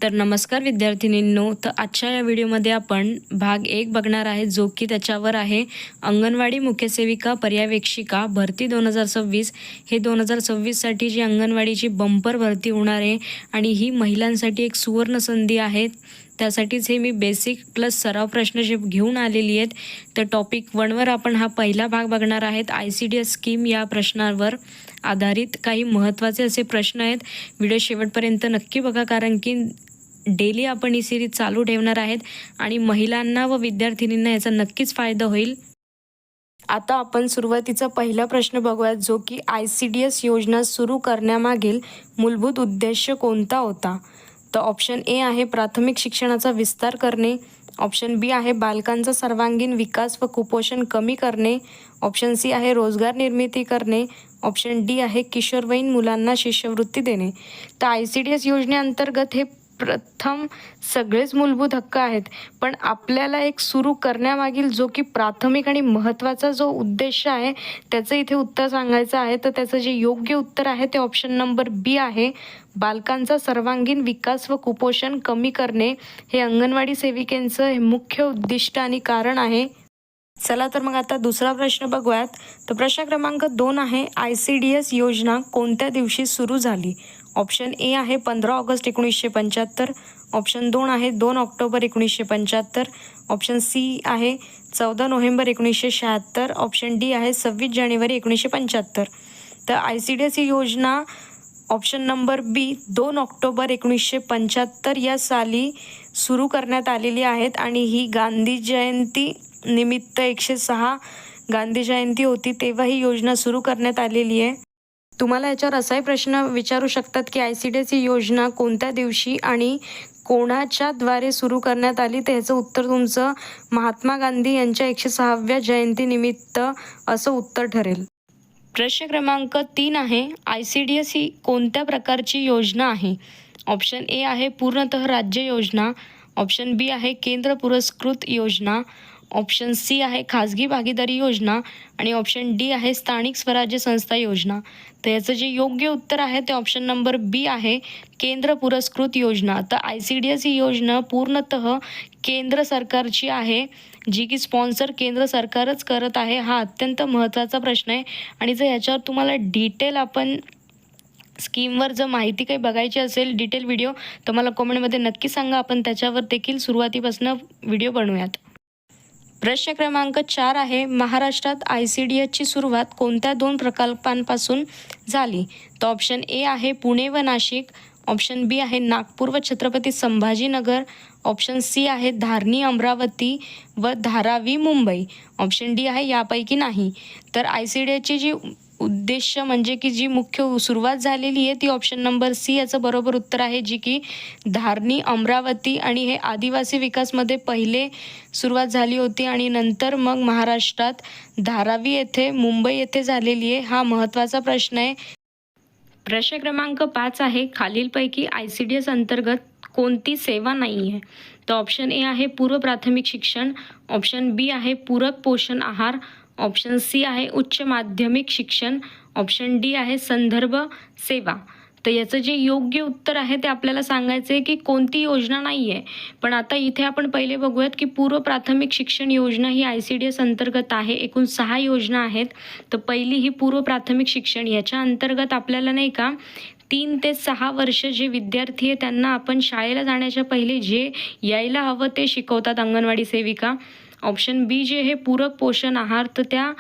तर नमस्कार विद्यार्थिनींनो, तर आजच्या या व्हिडिओमध्ये आपण भाग 1 बघणार आहे, जो की त्याच्यावर आहे अंगणवाडी मुख्यसेविका पर्यवेक्षिका भरती 2026. हे 2026साठी जी अंगणवाडीची बंपर भरती होणार आहे आणि ही महिलांसाठी एक सुवर्ण संधी आहे. त्यासाठीच हे मी बेसिक प्लस सराव प्रश्न जे घेऊन आलेली आहेत. तर टॉपिक 1वर आपण हा पहिला भाग बघणार आहेत. ICDS स्कीम या प्रश्नावर आधारित काही महत्त्वाचे असे प्रश्न आहेत. व्हिडिओ शेवटपर्यंत नक्की बघा, कारण की डेली आपण ही सिरीज चालू ठेवणार आहेत आणि महिलांना व विद्यार्थिनींना याचा नक्कीच फायदा होईल. आता आपण सुरुवातीचा पहिला प्रश्न बघूयात, जो की ICDS योजना सुरू करण्यामागील मूलभूत उद्देश कोणता होता. तर ऑप्शन ए आहे प्राथमिक शिक्षणाचा विस्तार करणे. ऑप्शन बी आहे बालकांचा सर्वांगीण विकास व कुपोषण कमी करणे. ऑप्शन सी आहे रोजगार निर्मिती करणे. ऑप्शन डी आहे किशोरवयीन मुलांना शिष्यवृत्ती देणे. तर ICDS योजनेअंतर्गत हे प्रथम सगळेच मूलभूत हक्क आहेत, पण आपल्याला एक सुरू करण्यामागील जो की प्राथमिक आणि महत्त्वाचा जो उद्देश आहे त्याचं इथे उत्तर सांगायचं आहे. तर त्याचं जे योग्य उत्तर आहे ते ऑप्शन नंबर बी आहे. बालकांचा सर्वांगीण विकास व कुपोषण कमी करणे हे अंगणवाडी सेविकेंचं हे मुख्य उद्दिष्ट आणि कारण आहे. चला तर मग आता दुसरा प्रश्न बघूयात. तर प्रश्न क्रमांक 2 आहे, ICDS योजना कोणत्या दिवशी सुरू झाली. ऑप्शन ए आहे 15 ऑगस्ट 1975. ऑप्शन 2 आहे 2 ऑक्टोबर 1975. ऑप्शन सी आहे 14 नोव्हेंबर 1976. ऑप्शन डी आहे 26 जानेवारी 1975. तर ICDS ही योजना ऑप्शन नंबर बी 2 ऑक्टोबर 1975 या साली सुरू करण्यात आलेली आहेत आणि ही गांधी जयंती निमित्त 106 गांधी जयंती होती तेव्हा ही योजना सुरू करण्यात आलेली आहे. तुम्हाला याच्यावर असाही प्रश्न विचारू शकतात की ICDS ही योजना कोणत्या दिवशी आणि कोणाच्या द्वारे सुरू करण्यात आली. तर ह्याचं उत्तर तुमचं महात्मा गांधी यांच्या 106व्या जयंतीनिमित्त असं उत्तर ठरेल. प्रश्न क्रमांक 3 आहे, ICDS ही कोणत्या प्रकारची योजना आहे. ऑप्शन ए आहे पूर्णतः राज्य योजना. ऑप्शन बी आहे केंद्र पुरस्कृत योजना. ऑप्शन सी आहे खाजगी भागीदारी योजना आणि ऑप्शन डी आहे स्थानिक स्वराज्य संस्था योजना. तर याचं जे योग्य उत्तर आहे ते ऑप्शन नंबर बी आहे केंद्र पुरस्कृत योजना. तर ICDS ही योजना पूर्णतः केंद्र सरकारची आहे, जी की स्पॉन्सर केंद्र सरकारच करत आहे. हा अत्यंत महत्त्वाचा प्रश्न आहे आणि जर याच्यावर तुम्हाला डिटेल आपण स्कीमवर जर माहिती काही बघायची असेल डिटेल व्हिडिओ, तर मला कमेंटमध्ये नक्की सांगा, आपण त्याच्यावर देखील सुरुवातीपासून व्हिडिओ बनवूयात. प्रश्न क्रमांक 4 आहे, महाराष्ट्रात ICDSची सुरुवात कोणत्या 2 प्रकल्पांपासून झाली. तर ऑप्शन ए आहे पुणे व नाशिक. ऑप्शन बी आहे नागपूर व छत्रपती संभाजीनगर. ऑप्शन सी आहे धारणी अमरावती व धारावी मुंबई. ऑप्शन डी आहे यापैकी नाही. तर ICDSची जी उद्देश म्हणजे की जी मुख्य सुरुवात झालेली आहे ती ऑप्शन नंबर सी याचं बरोबर उत्तर आहे, जी की धारणी अमरावती आणि हे आदिवासी विकासमध्ये पहिले सुरुवात झाली होती आणि नंतर मग महाराष्ट्रात धारावी येथे मुंबई येथे झालेली आहे. हा महत्त्वाचा प्रश्न आहे. प्रश्न क्रमांक 5 आहे, खालीलपैकी ICDS अंतर्गत कोणती सेवा नाही आहे. तर ऑप्शन ए आहे पूर्व प्राथमिक शिक्षण. ऑप्शन बी आहे पूरक पोषण आहार. ऑप्शन सी आहे उच्च माध्यमिक शिक्षण. ऑप्शन डी आहे संदर्भ सेवा. तर याचं जे योग्य उत्तर आहे ते आपल्याला सांगायचं आहे की कोणती योजना नाही आहे. पण आता इथे आपण पहिले बघूयात की पूर्व प्राथमिक शिक्षण योजना ही ICDS अंतर्गत आहे. एकूण 6 योजना आहेत. तर पहिली ही पूर्व प्राथमिक शिक्षण, याच्या अंतर्गत आपल्याला नाही का 3 ते 6 वर्ष जे विद्यार्थी आहे त्यांना आपण शाळेला जाण्याच्या पहिले जे यायला हवं ते शिकवतात अंगणवाडी सेविका. ऑप्शन बी जे हे पूरक पोषण आहार, तर त्या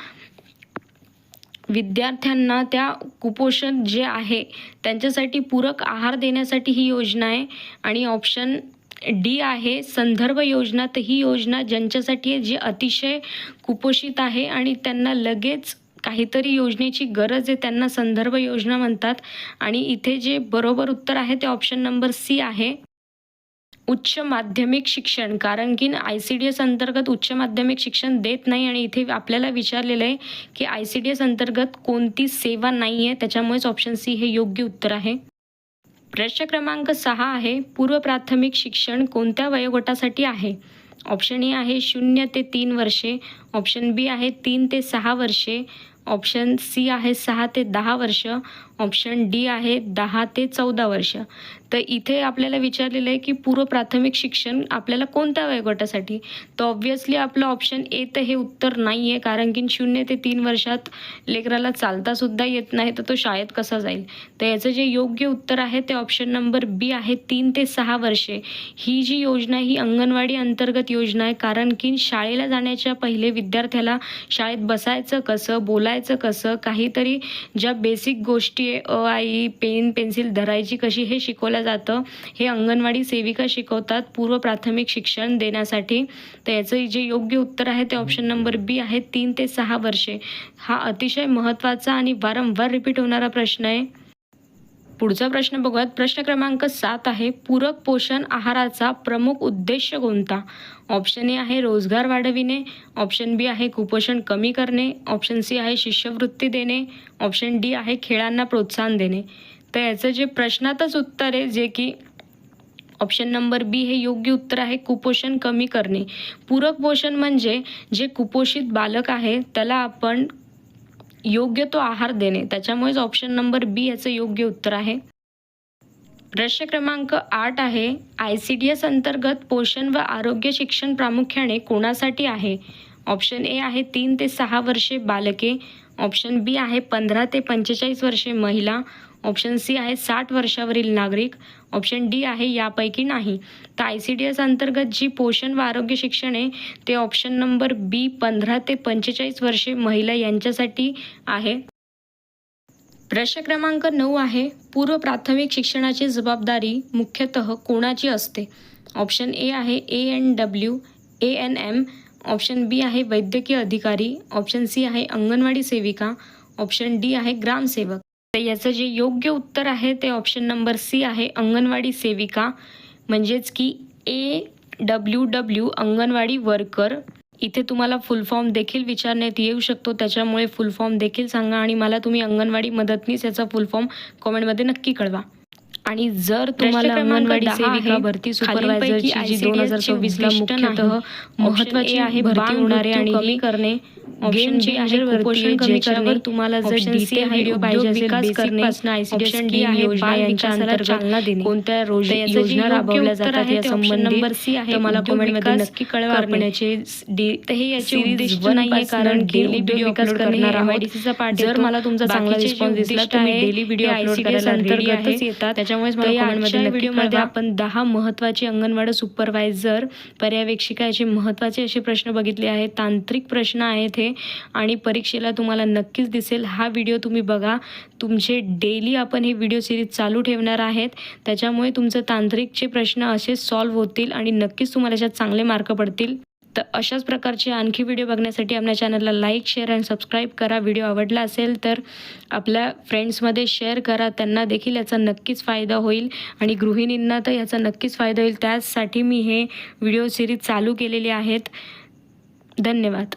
विद्यार्थ्यांना त्या कुपोषण जे आहे त्यांच्यासाठी पूरक आहार देण्यासाठी ही योजना आहे. आणि ऑप्शन डी आहे संदर्भ योजना. तर ही योजना ज्यांच्यासाठी आहे जे अतिशय कुपोषित आहे आणि त्यांना लगेच काहीतरी योजनेची गरज आहे त्यांना संदर्भ योजना म्हणतात. आणि इथे जे बरोबर उत्तर आहे ते ऑप्शन नंबर सी आहे उच्च माध्यमिक शिक्षण. कारण की ICDS अंतर्गत उच्च माध्यमिक शिक्षण देत नाही आणि इथे आपल्याला विचारलेलं आहे की ICDS अंतर्गत कोणती सेवा नाही आहे, त्याच्यामुळेच ऑप्शन सी हे योग्य उत्तर आहे. प्रश्न क्रमांक 6 आहे, पूर्व प्राथमिक शिक्षण कोणत्या वयोगटासाठी आहे. ऑप्शन ए आहे 0 ते 3 वर्षे. ऑप्शन बी आहे 3 ते 6 वर्षे. ऑप्शन सी आहे 6 ते 10 वर्ष. ऑप्शन डी आहे 10 ते 14 वर्ष. तर इथे आपल्याला विचारलेलं आहे की पूर्व प्राथमिक शिक्षण आपल्याला कोणत्या वयोगटासाठी, तर ऑब्व्हियसली आपलं ऑप्शन ए तर हे उत्तर नाही आहे, कारण की 0 ते 3 वर्षात लेकराला चालतासुद्धा येत नाही, तर तो शाळेत कसा जाईल. तर याचं जे योग्य उत्तर आहे ते ऑप्शन नंबर बी आहे 3 ते 6 वर्षे. ही जी योजना ही अंगणवाडी अंतर्गत योजना आहे, कारण की शाळेला जाण्याच्या पहिले विद्यार्थ्याला शाळेत बसायचं कसं, बोलायचं कसं, काहीतरी ज्या बेसिक गोष्टी आहे अ आ इ, पेन पेन्सिल धरायची कशी हे शिकवलं जातं. हे अंगणवाडी सेविका शिकवतात पूर्व प्राथमिक शिक्षण देण्यासाठी. तर याचं जे योग्य उत्तर आहे ते ऑप्शन नंबर बी आहे 3 ते 6 वर्षे. हा अतिशय महत्त्वाचा आणि वारंवार रिपीट होणारा प्रश्न आहे. पुढचा प्रश्न बघूयात. प्रश्न क्रमांक 7 आहे, पूरक पोषण आहाराचा प्रमुख उद्देश कोणता. ऑप्शन ए आहे रोजगार वाढविणे, ऑप्शन बी आहे कुपोषण कमी करणे, ऑप्शन सी आहे शिष्यवृत्ती देणे, ऑप्शन डी आहे खेळांना प्रोत्साहन देणे. तर याचं जे प्रश्नातच उत्तर आहे जे की ऑप्शन नंबर बी हे योग्य उत्तर आहे, कुपोषण कमी करणे. पूरक पोषण म्हणजे जे कुपोषित बालक आहे त्याला आपण योग्य तो आहार देणे, त्याच्यामुळेच ऑप्शन नंबर बी याचं योग्य उत्तर आहे. प्रश्न क्रमांक 8 आहे, ICDS अंतर्गत पोषण व आरोग्य शिक्षण प्रामुख्याने कोणासाठी आहे. ऑप्शन ए आहे 3 ते 6 वर्षे बालके, ऑप्शन बी आहे 15 ते 45 वर्षे महिला, ऑप्शन सी आहे 60 वर्षावरील नागरिक, ऑप्शन डी आहे यापैकी नाही. तर ICDS अंतर्गत जी पोषण व आरोग्य शिक्षण आहे ते ऑप्शन नंबर बी 15 ते 45 वर्षे महिला यांच्यासाठी आहे. प्रश्न क्रमांक 9 आहे, पूर्व प्राथमिक शिक्षणाची जबाबदारी मुख्यतः कोणाची असते. ऑप्शन ए आहे ANW ANM, ऑप्शन बी आहे वैद्यकीय अधिकारी, ऑप्शन सी आहे अंगणवाडी सेविका, ऑप्शन डी आहे ग्रामसेवक. तर याचं जे योग्य उत्तर आहे ते ऑप्शन नंबर सी आहे अंगणवाडी सेविका, म्हणजेच की AWW अंगणवाडी वर्कर. इथे तुम्हाला फुल फॉर्म देखील विचारण्यात येऊ शकतो, त्याच्यामुळे फुल फॉर्म देखील सांगा आणि मला तुम्ही अंगणवाडी मदतनीस याचा फुल फॉर्म कॉमेंटमध्ये नक्की कळवा. आणि जर तुम्हाला अंगणवाडी सेविका भरती सुपरवायझरची जी 2026 ला मुख्यतः महत्त्वाची आहे भरती होणारे आणि कमी करणे, ऑप्शन जे आहे कुपोषण कमी करणे, तुम्हाला जर डिटेल व्हिडिओ पाहिजे असेल बेसिक ऑप्शन डी आहे बाल विकासाला चालना देणे, कोणत्या योजना राबवल्या जातात या संबंधी तर मला कमेंटमध्ये नक्की कळवा. करण्याचे तर हे याचे उद्दिष्ट नाहीये, कारण डेली व्हिडिओ अपलोड करणार आहोत. जर मला तुमचा चांगला रिस्पॉन्स दिसला तर मी डेली व्हिडिओ अपलोड करायला रेडी आहे. त्याच्यामुळेच मला कमेंटमध्ये व्हिडिओमध्ये आपण 10 महत्त्वाचे अंगणवाडी सुपरवायझर पर्यवेक्षिका याचे महत्त्वाचे असे प्रश्न बघितले आहेत. तांत्रिक प्रश्न आहेत हे आणि परीक्षेला तुम्हाला नक्कीच दिसेल. हा व्हिडिओ तुम्ही बघा. तुमचे डेली आपण हे व्हिडिओ सिरीज चालू ठेवणार आहेत, त्याच्यामुळे तुमचं तांत्रिकचे प्रश्न असे सॉल्व्ह होतील आणि नक्कीच तुम्हाला याच्यात चांगले मार्क पडतील. तर अशाच प्रकारचे आणखी व्हिडिओ बघण्यासाठी आपल्या चॅनलला लाईक, शेअर आणि सबस्क्राईब करा. व्हिडिओ आवडला असेल तर आपल्या फ्रेंड्समध्ये शेअर करा, त्यांना देखील याचा नक्कीच फायदा होईल आणि गृहिणींना तर याचा नक्कीच फायदा होईल. त्यासाठी मी हे व्हिडिओ सिरीज चालू केलेली आहेत. धन्यवाद.